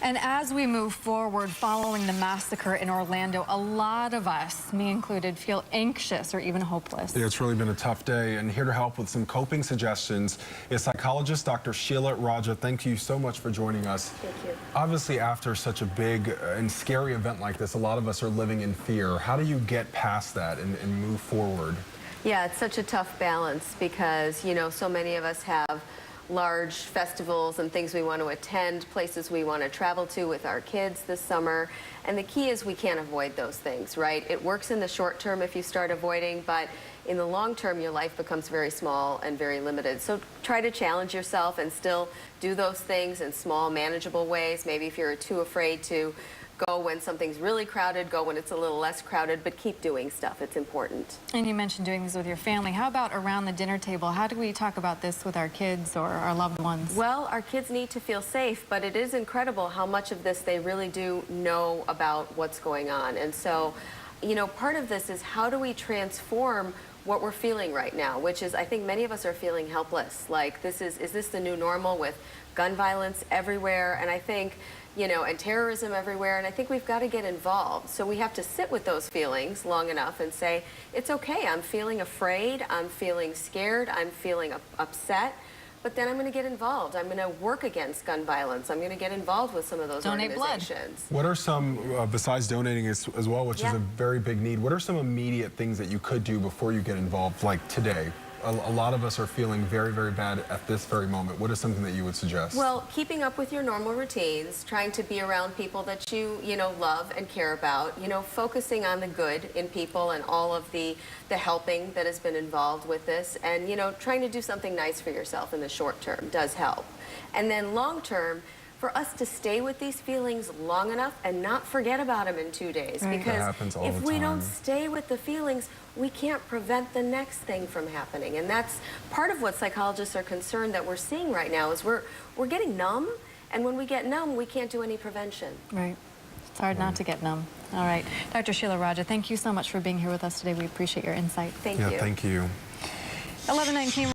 And as we move forward following the massacre in Orlando, a lot of us, me included, feel anxious or even hopeless. Yeah, it's really been a tough day, and here to help with some coping suggestions is psychologist Dr. Sheela Raja. Thank you so much for joining us. Thank you. Obviously, after such a big and scary event like this, a lot of us are living in fear. How do you get past that and move forward? Yeah, it's such a tough balance because, you know, so many of us have large festivals and things we want to attend, places we want to travel to with our kids this summer. And the key is we can't avoid those things, right? It works in the short term if you start avoiding, but in the long term, your life becomes very small and very limited. So try to challenge yourself and still do those things in small, manageable ways. Maybe if you're too afraid to go when something's really crowded, go when it's a little less crowded, but keep doing stuff. It's important. And you mentioned doing this with your family. How about around the dinner table? How do we talk about this with our kids or our loved ones? Well, our kids need to feel safe, but it is incredible how much of this they really do know about what's going on. And so, you know, part of this is how do we transform what we're feeling right now, which is I think many of us are feeling helpless. Like is this the new normal with gun violence everywhere? And I think, you know, and terrorism everywhere, and I think we've got to get involved. So we have to sit with those feelings long enough and say, it's okay, I'm feeling afraid, I'm feeling scared, I'm feeling upset, but then I'm going to get involved. I'm going to work against gun violence. I'm going to get involved with some of those organizations. What are some, besides donating as well, which is a very big need, what are some immediate things that you could do before you get involved, like today? A lot of us are feeling very, very bad at this very moment. What is something that you would suggest? Well, keeping up with your normal routines, trying to be around people that you know, love and care about, you know, focusing on the good in people and all of the helping that has been involved with this, and, you know, trying to do something nice for yourself in the short term does help. And then long term, for us to stay with these feelings long enough and not forget about them in 2 days. Right. Because that happens all the if time. we don't stay with the feelings, we can't prevent the next thing from happening. And that's part of what psychologists are concerned that we're seeing right now is we're getting numb, and when we get numb, we can't do any prevention. Right. It's hard not to get numb. All right. Dr. Sheela Raja, thank you so much for being here with us today. We appreciate your insight. Thank you. Thank you. 11:19.